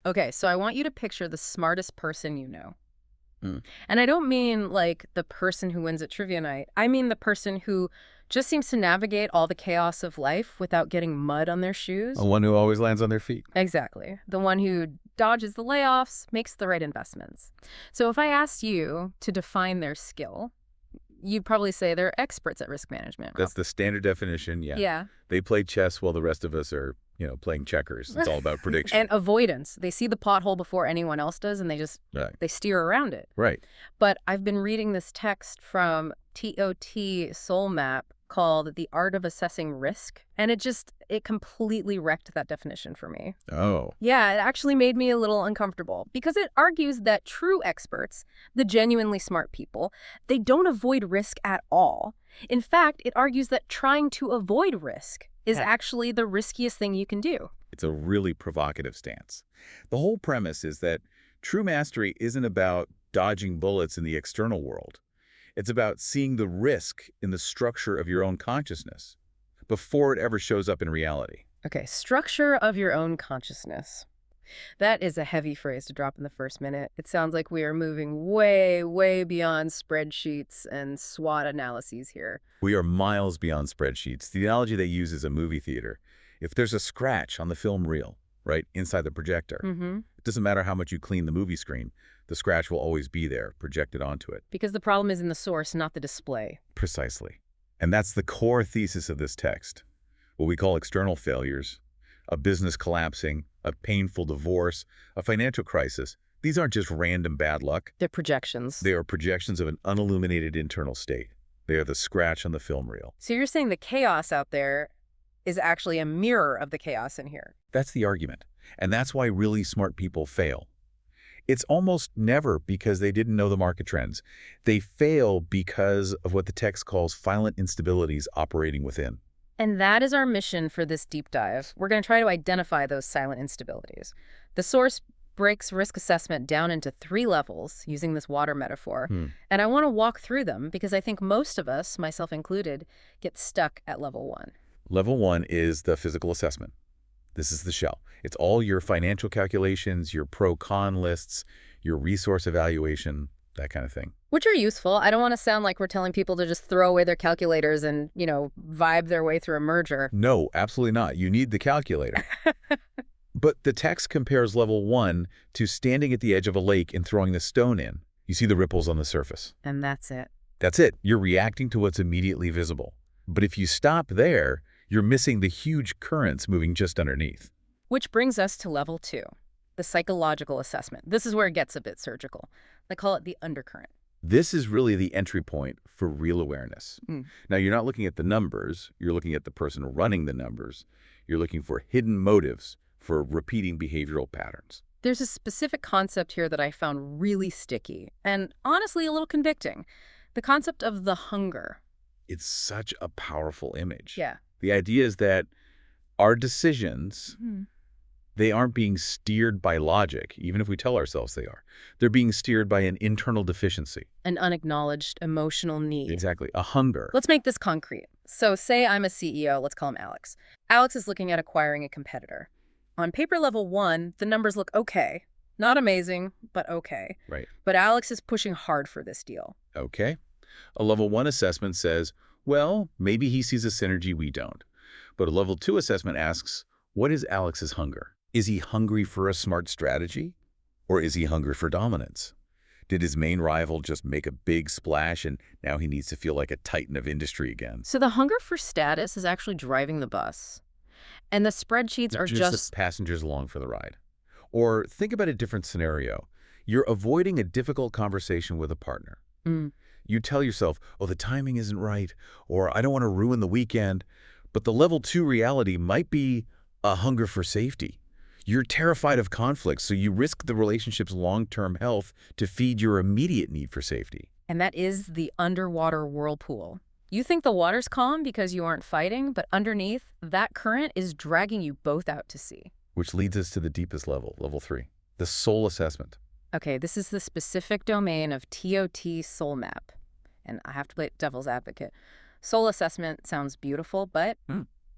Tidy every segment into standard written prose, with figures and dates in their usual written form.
Okay, so I want you to picture the smartest person you know. Mm. And I don't mean like the person who wins at trivia night. I mean the person who just seems to navigate all the chaos of life without getting mud on their shoes. One who always lands on their feet. Exactly. The one who dodges the layoffs, makes the right investments. So if I asked you to define their skill, you'd probably say they're experts at risk management. That's the standard definition, yeah. Yeah. They play chess while the rest of us are, playing checkers. It's all about prediction. And avoidance. They see the pothole before anyone else does, and Right. they steer around it. Right. But I've been reading this text from TOT Soul Map called The Art of Assessing Risk, and it completely wrecked that definition for me. Oh. Yeah, it actually made me a little uncomfortable because it argues that true experts, the genuinely smart people, they don't avoid risk at all. In fact, it argues that trying to avoid risk is actually the riskiest thing you can do. It's a really provocative stance. The whole premise is that true mastery isn't about dodging bullets in the external world. It's about seeing the risk in the structure of your own consciousness before it ever shows up in reality. Okay, structure of your own consciousness. That is a heavy phrase to drop in the first minute. It sounds like we are moving way, way beyond spreadsheets and SWOT analyses here. We are miles beyond spreadsheets. The analogy they use is a movie theater. If there's a scratch on the film reel, right, inside the projector, it doesn't matter how much you clean the movie screen, the scratch will always be there, projected onto it. Because the problem is in the source, not the display. Precisely. And that's the core thesis of this text. What we call external failures, a business collapsing, a painful divorce, a financial crisis, these aren't just random bad luck. They're projections. They are projections of an unilluminated internal state. They are the scratch on the film reel. So you're saying the chaos out there is actually a mirror of the chaos in here. That's the argument. And that's why really smart people fail. It's almost never because they didn't know the market trends. They fail because of what the text calls violent instabilities operating within. And that is our mission for this deep dive. We're going to try to identify those silent instabilities. The source breaks risk assessment down into 3 levels using this water metaphor. And I want to walk through them because I think most of us, myself included, get stuck at level 1. Level 1 is the physical assessment. This is the shell. It's all your financial calculations, your pro-con lists, your resource evaluation, that kind of thing. Which are useful. I don't want to sound like we're telling people to just throw away their calculators and, vibe their way through a merger. No, absolutely not. You need the calculator. But the text compares level 1 to standing at the edge of a lake and throwing the stone in. You see the ripples on the surface. And that's it. That's it. You're reacting to what's immediately visible. But if you stop there, you're missing the huge currents moving just underneath. Which brings us to level 2, the psychological assessment. This is where it gets a bit surgical. They call it the undercurrent. This is really the entry point for real awareness. Now, you're not looking at the numbers. You're looking at the person running the numbers. You're looking for hidden motives, for repeating behavioral patterns. There's a specific concept here that I found really sticky and honestly a little convicting. The concept of the hunger. It's such a powerful image. Yeah. The idea is that our decisions, they aren't being steered by logic, even if we tell ourselves they are. They're being steered by an internal deficiency. An unacknowledged emotional need. Exactly. A hunger. Let's make this concrete. So say I'm a CEO, let's call him Alex. Alex is looking at acquiring a competitor. On paper level 1, the numbers look okay. Not amazing, but okay. Right. But Alex is pushing hard for this deal. Okay. A level 1 assessment says, well, maybe he sees a synergy we don't. But a level 2 assessment asks, what is Alex's hunger? Is he hungry for a smart strategy? Or is he hungry for dominance? Did his main rival just make a big splash and now he needs to feel like a titan of industry again? So the hunger for status is actually driving the bus. And the spreadsheets are just the passengers along for the ride. Or think about a different scenario. You're avoiding a difficult conversation with a partner. You tell yourself, oh, the timing isn't right, or I don't want to ruin the weekend. But the level 2 reality might be a hunger for safety. You're terrified of conflict, so you risk the relationship's long-term health to feed your immediate need for safety. And that is the underwater whirlpool. You think the water's calm because you aren't fighting, but underneath, that current is dragging you both out to sea. Which leads us to the deepest level, level 3, the soul assessment. Okay, this is the specific domain of TOT Soul Map. And I have to play devil's advocate. Soul assessment sounds beautiful, but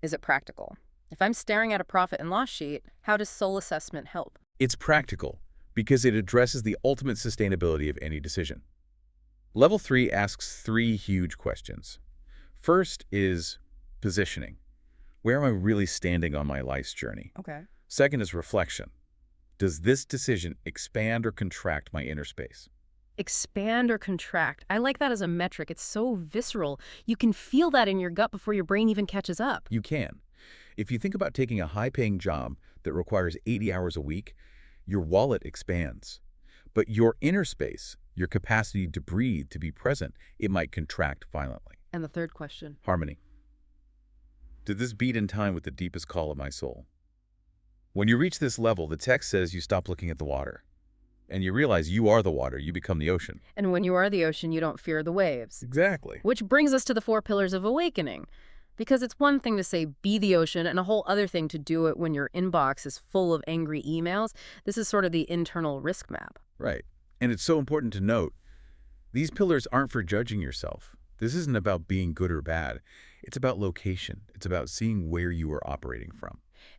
is it practical? If I'm staring at a profit and loss sheet, how does soul assessment help? It's practical because it addresses the ultimate sustainability of any decision. Level 3 asks 3 huge questions. First is positioning. Where am I really standing on my life's journey? Okay. Second is reflection. Does this decision expand or contract my inner space? Expand or contract. I like that as a metric. It's so visceral. You can feel that in your gut before your brain even catches up. You can. If you think about taking a high-paying job that requires 80 hours a week, your wallet expands. But your inner space, your capacity to breathe, to be present, it might contract violently. And the third question. Harmony. Did this beat in time with the deepest call of my soul? When you reach this level, the text says you stop looking at the water. And you realize you are the water, you become the ocean. And when you are the ocean, you don't fear the waves. Exactly. Which brings us to the 4 pillars of awakening. Because it's one thing to say, be the ocean, and a whole other thing to do it when your inbox is full of angry emails. This is sort of the internal risk map. Right. And it's so important to note, these pillars aren't for judging yourself. This isn't about being good or bad. It's about location. It's about seeing where you are operating from.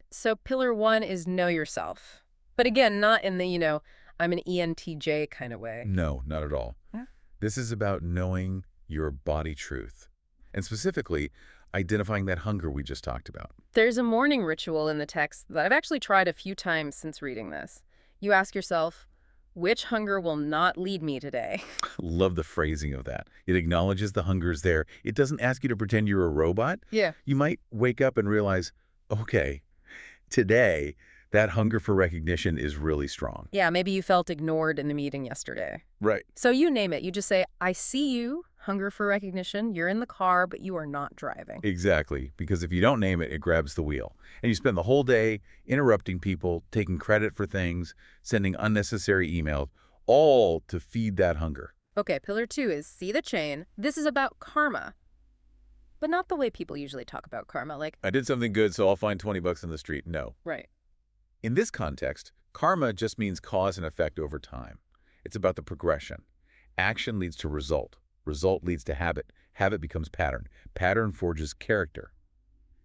So pillar 1 is know yourself. But again, not in the, I'm an ENTJ kind of way. No, not at all. Yeah. This is about knowing your body truth. And specifically, identifying that hunger we just talked about. There's a morning ritual in the text that I've actually tried a few times since reading this. You ask yourself, which hunger will not lead me today? Love the phrasing of that. It acknowledges the hunger's there. It doesn't ask you to pretend you're a robot. Yeah. You might wake up and realize, okay, today, that hunger for recognition is really strong. Yeah, maybe you felt ignored in the meeting yesterday. Right. So you name it. You just say, I see you, hunger for recognition. You're in the car, but you are not driving. Exactly, because if you don't name it, it grabs the wheel. And you spend the whole day interrupting people, taking credit for things, sending unnecessary emails, all to feed that hunger. Okay, pillar 2 is see the chain. This is about karma. But not the way people usually talk about karma, like, I did something good, so I'll find 20 bucks on the street. No. right. In this context, karma just means cause and effect over time. It's about the progression. Action leads to result. Result leads to habit. Habit becomes pattern. Pattern forges character.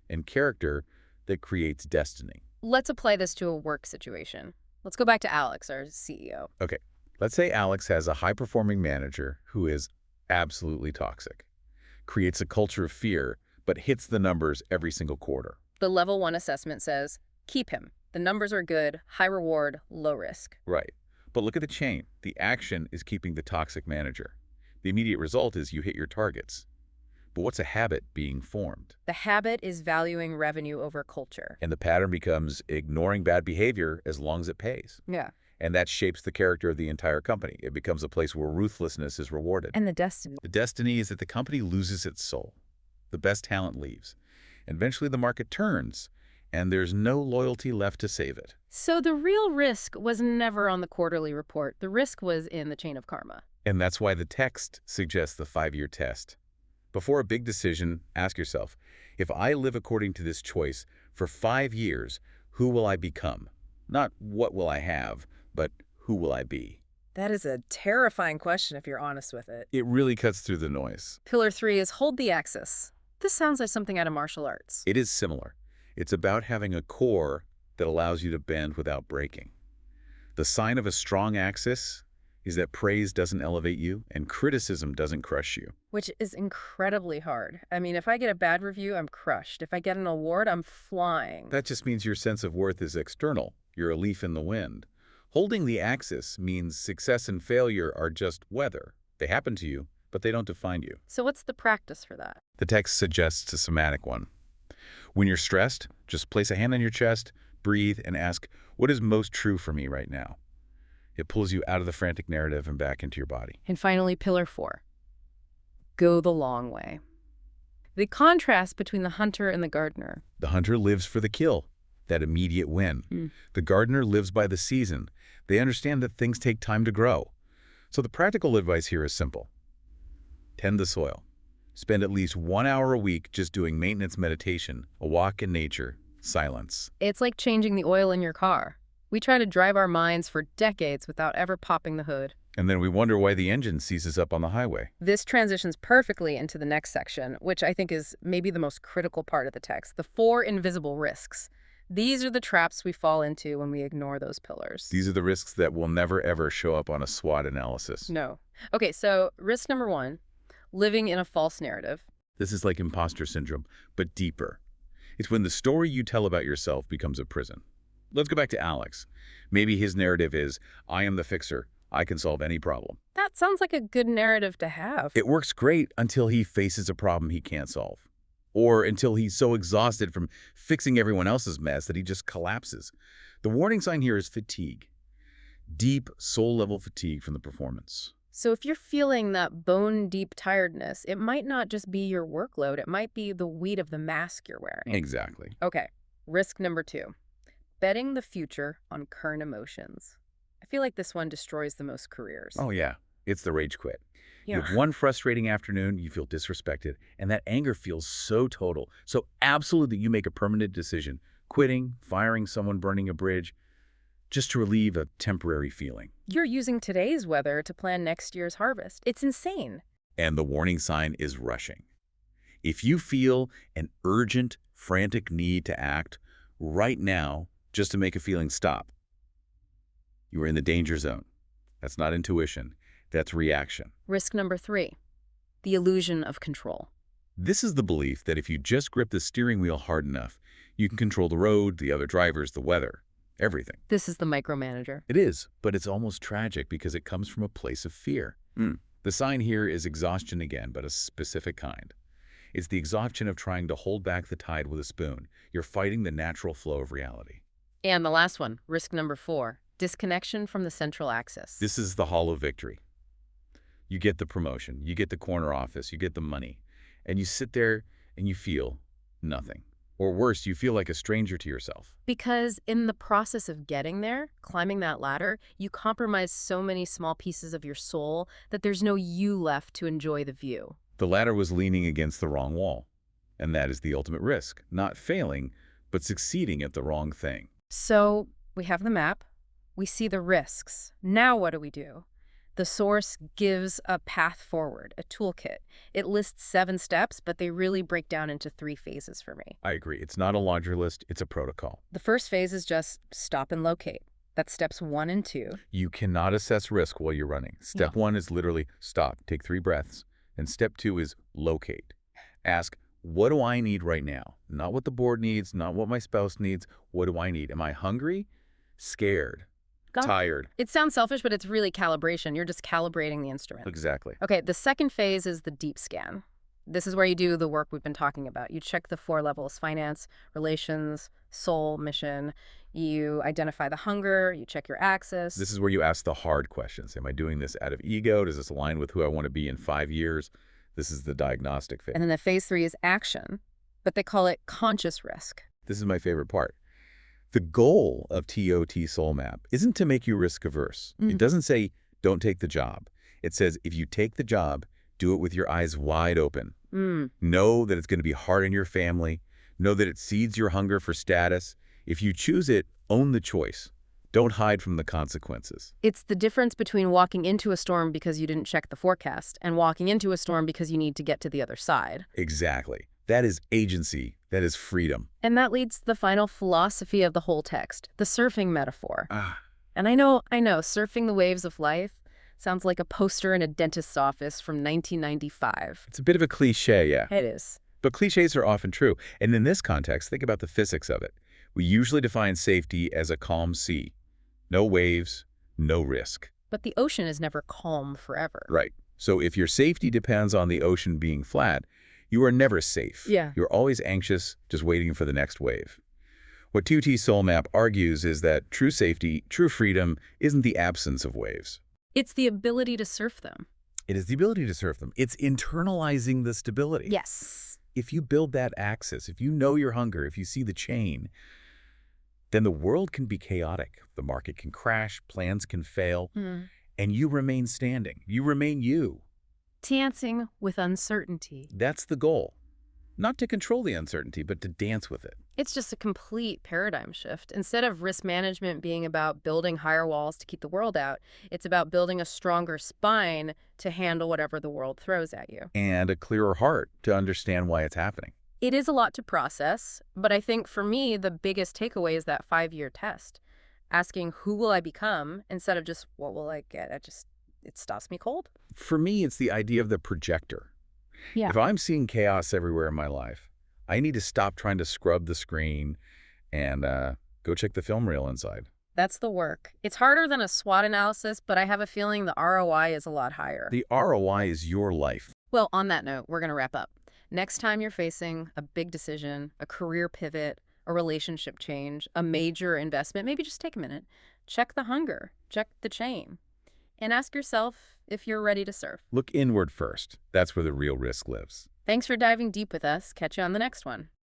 And character that creates destiny. Let's apply this to a work situation. Let's go back to Alex, our CEO. Okay, let's say Alex has a high-performing manager who is absolutely toxic, creates a culture of fear, but hits the numbers every single quarter. The level 1 assessment says, keep him. The numbers are good, high reward, low risk. Right. But look at the chain. The action is keeping the toxic manager. The immediate result is you hit your targets. But what's a habit being formed? The habit is valuing revenue over culture. And the pattern becomes ignoring bad behavior as long as it pays. Yeah. And that shapes the character of the entire company. It becomes a place where ruthlessness is rewarded. And the destiny. The destiny is that the company loses its soul. The best talent leaves. And eventually the market turns, and there's no loyalty left to save it. So the real risk was never on the quarterly report. The risk was in the chain of karma. And that's why the text suggests the 5-year test. Before a big decision, ask yourself, if I live according to this choice for 5 years, who will I become? Not what will I have, but who will I be? That is a terrifying question if you're honest with it. It really cuts through the noise. Pillar 3 is hold the axis. This sounds like something out of martial arts. It is similar. It's about having a core that allows you to bend without breaking. The sign of a strong axis is that praise doesn't elevate you and criticism doesn't crush you. Which is incredibly hard. I mean, if I get a bad review, I'm crushed. If I get an award, I'm flying. That just means your sense of worth is external. You're a leaf in the wind. Holding the axis means success and failure are just weather. They happen to you, but they don't define you. So what's the practice for that? The text suggests a somatic one. When you're stressed, just place a hand on your chest, breathe, and ask, what is most true for me right now? It pulls you out of the frantic narrative and back into your body. And finally, pillar 4. Go the long way. The contrast between the hunter and the gardener. The hunter lives for the kill, that immediate win. The gardener lives by the season. They understand that things take time to grow. So the practical advice here is simple. Tend the soil. Spend at least 1 hour a week just doing maintenance meditation, a walk in nature, silence. It's like changing the oil in your car. We try to drive our minds for decades without ever popping the hood. And then we wonder why the engine seizes up on the highway. This transitions perfectly into the next section, which I think is maybe the most critical part of the text, the 4 invisible risks. These are the traps we fall into when we ignore those pillars. These are the risks that will never, ever show up on a SWOT analysis. No. Okay, so risk number 1, living in a false narrative. This is like imposter syndrome, but deeper. It's when the story you tell about yourself becomes a prison. Let's go back to Alex. Maybe his narrative is, I am the fixer. I can solve any problem. That sounds like a good narrative to have. It works great until he faces a problem he can't solve. Or until he's so exhausted from fixing everyone else's mess that he just collapses. The warning sign here is fatigue. Deep, soul-level fatigue from the performance. So if you're feeling that bone-deep tiredness, it might not just be your workload. It might be the weight of the mask you're wearing. Exactly. Okay, risk number 2, betting the future on current emotions. I feel like this one destroys the most careers. Oh, yeah. It's the rage quit. You Yeah. have one frustrating afternoon, you feel disrespected, and that anger feels so total, so absolute that you make a permanent decision, quitting, firing someone, burning a bridge, just to relieve a temporary feeling. You're using today's weather to plan next year's harvest. It's insane. And the warning sign is rushing. If you feel an urgent, frantic need to act right now just to make a feeling stop, you are in the danger zone. That's not intuition. That's reaction. Risk number 3, the illusion of control. This is the belief that if you just grip the steering wheel hard enough, you can control the road, the other drivers, the weather, everything. This is the micromanager. It is, but it's almost tragic because it comes from a place of fear. The sign here is exhaustion again, but a specific kind. It's the exhaustion of trying to hold back the tide with a spoon. You're fighting the natural flow of reality. And the last one, risk number 4, disconnection from the central axis. This is the hollow victory. You get the promotion, you get the corner office, you get the money, and you sit there and you feel nothing. Or worse, you feel like a stranger to yourself. Because in the process of getting there, climbing that ladder, you compromise so many small pieces of your soul that there's no you left to enjoy the view. The ladder was leaning against the wrong wall. And that is the ultimate risk. Not failing, but succeeding at the wrong thing. So we have the map. We see the risks. Now what do? The source gives a path forward, a toolkit. It lists 7 steps, but they really break down into 3 phases for me. I agree. It's not a laundry list, it's a protocol. The first phase is just stop and locate. That's steps 1 and 2. You cannot assess risk while you're running. Step 1 is literally stop, take 3 breaths. And step 2 is locate. Ask, what do I need right now? Not what the board needs, not what my spouse needs. What do I need? Am I hungry? Scared? Tired? It sounds selfish, but it's really calibration. You're just calibrating the instrument. Exactly. Okay, the second phase is the deep scan. This is where you do the work we've been talking about. You check the 4 levels: finance, relations, soul, mission. You identify the hunger, you check your axis. This is where you ask the hard questions. Am I doing this out of ego? Does this align with who I want to be in 5 years? This is the diagnostic phase. And then the phase 3 is action, but they call it conscious risk. This is my favorite part. The goal of TOT Soul Map isn't to make you risk averse. It doesn't say, don't take the job. It says, if you take the job, do it with your eyes wide open. Know that it's going to be hard on your family. Know that it seeds your hunger for status. If you choose it, own the choice. Don't hide from the consequences. It's the difference between walking into a storm because you didn't check the forecast and walking into a storm because you need to get to the other side. Exactly. That is agency. That is freedom. And that leads to the final philosophy of the whole text, the surfing metaphor. Ah. And I know, surfing the waves of life sounds like a poster in a dentist's office from 1995. It's a bit of a cliche, yeah. It is. But cliches are often true. And in this context, think about the physics of it. We usually define safety as a calm sea. No waves, no risk. But the ocean is never calm forever. Right. So if your safety depends on the ocean being flat, you are never safe. Yeah. You're always anxious, just waiting for the next wave. What 2T Soul Map argues is that true safety, true freedom, isn't the absence of waves. It's the ability to surf them. It is the ability to surf them. It's internalizing the stability. Yes. If you build that axis, if you know your hunger, if you see the chain, then the world can be chaotic. The market can crash, plans can fail, and you remain standing. You remain you. Dancing with uncertainty. That's the goal. Not to control the uncertainty, but to dance with it. It's just a complete paradigm shift. Instead of risk management being about building higher walls to keep the world out, it's about building a stronger spine to handle whatever the world throws at you. And a clearer heart to understand why it's happening. It is a lot to process, but I think for me, the biggest takeaway is that 5-year test. Asking who will I become instead of just what will I get? It stops me cold. For me, it's the idea of the projector. Yeah. If I'm seeing chaos everywhere in my life, I need to stop trying to scrub the screen and go check the film reel inside. That's the work. It's harder than a SWOT analysis, but I have a feeling the ROI is a lot higher. The ROI is your life. Well, on that note, we're going to wrap up. Next time you're facing a big decision, a career pivot, a relationship change, a major investment, maybe just take a minute. Check the hunger, check the chain, and ask yourself if you're ready to serve. Look inward first. That's where the real risk lives. Thanks for diving deep with us. Catch you on the next one.